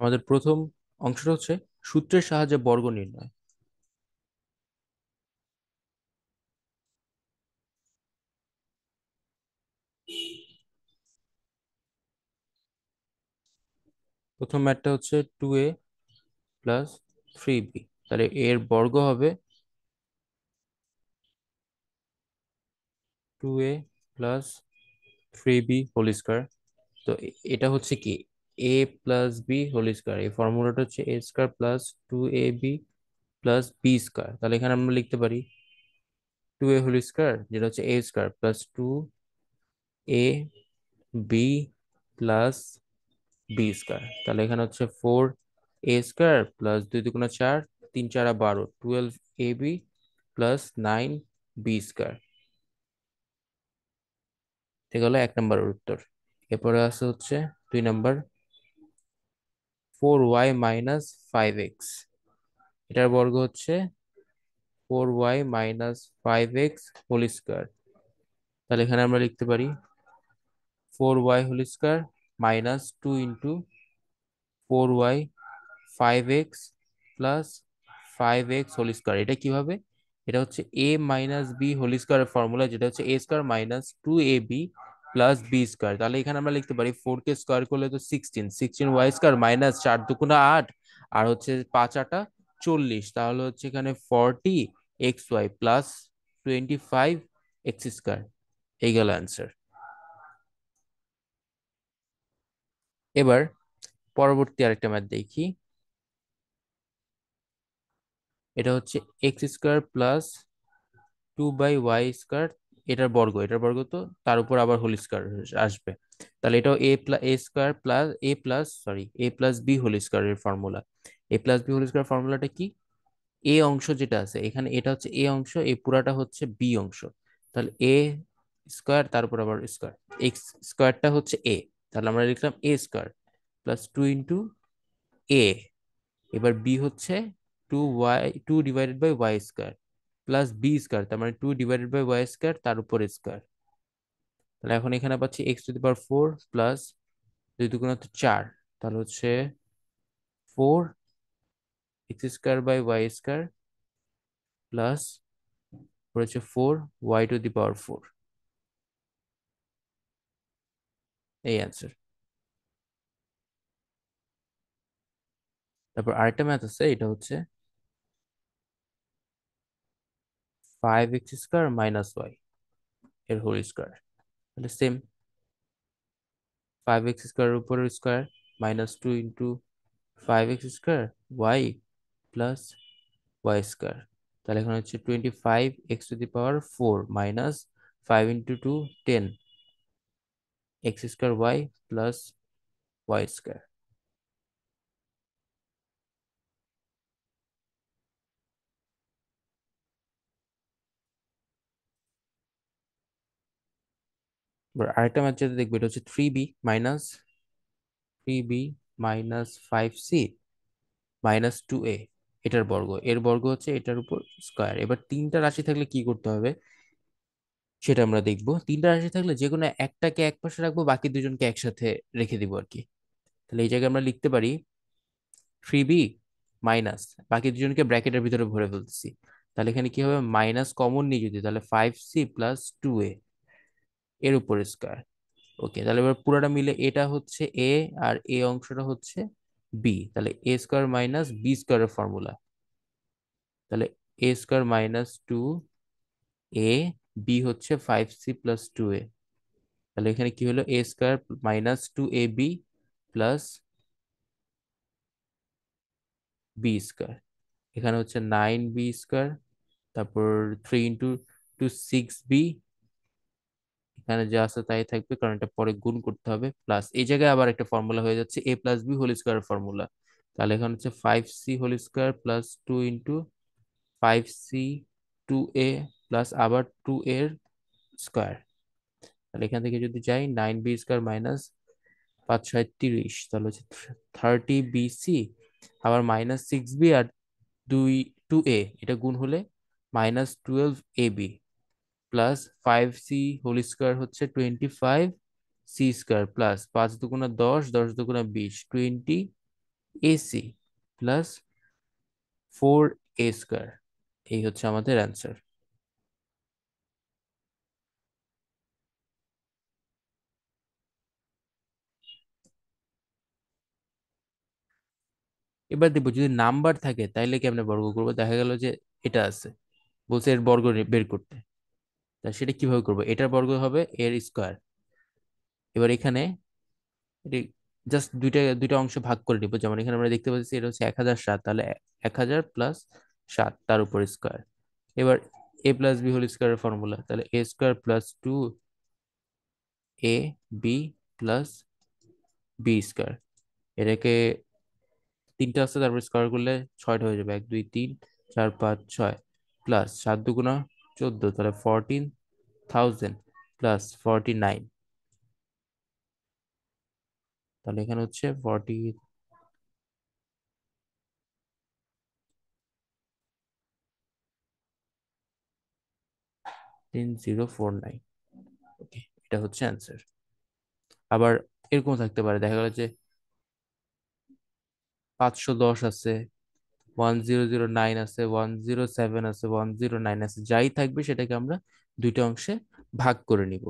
আমাদের প্রথম অংশটা হচ্ছে সূত্রের সাহায্যে বর্গ নির্ণয়। প্রথম ম্যাথটা হচ্ছে 2a + 3b, তাহলে এর বর্গ হবে 2a + 3b² তো এটা হচ্ছে কি a + b², এই ফর্মুলাটা হচ্ছে a² + 2ab + b²। তাহলে এখানে আমরা লিখতে পারি 2a² যেটা হচ্ছে a²+2ab + b²। তাহলে এখানে হচ্ছে 4a² + 2 × 2 = 4, 3 × 4 = 12, 12ab + 9b²। ঠিক হলো 1 নম্বরের উত্তর। এরপরে আছে হচ্ছে 2 নম্বর, 4y - 5x, এটার বর্গ হচ্ছে 4y - 5x²। তাহলে এখানে আমরা লিখতে পারি 4y² - 2 × 4y 5x + 5x²। এটা কিভাবে? এটা হচ্ছে a - b² ফর্মুলা, যেটা হচ্ছে a² - 2ab + b²। তাহলে এখানে আমরা লিখতে পারি 4 কে স্কোয়ার করলে তো 16, 16y² - 4 × 2 = 8, আর হচ্ছে 5 × 8 = 40, তাহলে হচ্ছে এখানে 40xy + 25x²। এই গেল অ্যান্সার। এবার পরবর্তী আরেকটা ম্যাথ দেখি। এটা হচ্ছে x² + 2y², এটার বর্গ তো তার উপর আবার হোল স্কয়ার আসবে। তাহলে এটাও a+b² এর ফর্মুলা। a+b² ফর্মুলাটা কি? এ অংশ যেটা আছে এখানে, এটা হচ্ছে এ অংশ, এই পুরাটা হচ্ছে বি অংশ। তাহলে a² তার উপর আবার স্কয়ার, x² হচ্ছে a, তাহলে আমরা লিখলাম a²+2 × a। এবার বি হচ্ছে 2/y² + b², তার মানে 2/y² তার উপর স্কয়ার। তাহলে এখন এখানে পাচ্ছি x⁴ প্লাস 2 × 2 = 4, তাহলে হচ্ছে 4x² / y² প্লাস হচ্ছে 4y⁴। এই অ্যান্সার। তারপর আরেকটা ম্যাথ আছে, এটা হচ্ছে 5x² - y এর হোল স্কয়ার। তাহলে সেম 5x² এর উপর square -2 × 5x² y plus y²। তাহলে এখানে হচ্ছে 25x⁴ minus 5 × 2 10 x² y plus y²। এবার আরেকটা ম্যাচ যেটা দেখবে, এটা হচ্ছে 3b - 5c -2a, এটার বর্গ, এর বর্গ হচ্ছে এটার উপর স্কয়ার। এবার তিনটা রাশি থাকলে কি করতে হবে সেটা আমরা দেখবো। তিনটা রাশি থাকলে যে কোনো একটাকে এক পাশে রাখবো, বাকি দুজনকে একসাথে রেখে দিব আর কি। তাহলে এই জায়গায় আমরা লিখতে পারি 3b মাইনাস, বাকি দুজনকে ব্র্যাকেটের ভিতরে ভরে ফেলতেছি। তাহলে এখানে কি হবে, মাইনাস কমন নিয়ে যদি, তাহলে 5c + 2a এর উপর স্কয়ার। ওকে, তাহলে এবার পুরোটা মিলে এটা হচ্ছে এ, আর এ অংশটা হচ্ছে বি। তাহলে a² - b² এর ফর্মুলা, তাহলে a² - 2a, বি হচ্ছে 5c + 2a। তাহলে এখানে কি হলো, a² - 2ab প্লাস b²। এখানে হচ্ছে 9b², তারপর 3 × 2 = 6b, এখানে যা আছে তাই থাকবে কারণ এটা পরে গুণ করতে হবে, প্লাস এই জায়গায় আবার একটা ফর্মুলা হয়ে যাচ্ছে a+b² ফর্মুলা। তাহলে এখানে হচ্ছে 5c² plus 2 × 5c, 2a plus আবার 2 এর স্কয়ার। তাহলে এখান থেকে যদি যাই 9b² মাইনাস 5 × 7 = 30, তাহলে হচ্ছে 30bc, আবার -6b আর 2a, এটা গুণ হলে -12ab প্লাস 5c² হচ্ছে 25c² plus 5 × 2 = 10, 10 × 2 = 20, 20 AC plus 4a square. এই হচ্ছে আমাদের অ্যান্সার। এবার দেখবো যদি নাম্বার থাকে তাইলে কি আমরা বর্গ করবো। দেখা গেল যে এটা আছে, বলছে এর বর্গ বের করতে, তা সেটা কিভাবে করবো? এটার বর্গ হবে এর স্কোয়ার। এবার এখানে জাস্ট দুইটা দুইটা অংশ ভাগ করে নিবো। যেমন এখানে আমরা দেখতে পাচ্ছি এটা হচ্ছে 1007, তাহলে 1000 প্লাস 7 তার উপর স্কোয়ার। এবার এ প্লাস বি হোল স্কোয়ারের ফর্মুলা, তাহলে a square plus 2ab plus b square. এটাকে তিনটা আছে, তারপর স্কোয়ার করলে ছয়টা হয়ে যাবে, 1 2 3 4 5 6 প্লাস 7 দুগুণা 14, তাহলে 14,000 প্লাস 49। তাহলে এখানে হচ্ছে 14,049। ওকে, এটা হচ্ছে অ্যান্সার। আবার এরকম থাকতে পারে, দেখা গেল যে 510 আছে, 1009 আছে, 107 আছে, 109 আছে, যাই থাকবে সেটাকে আমরা দুইটা অংশে ভাগ করে নিব।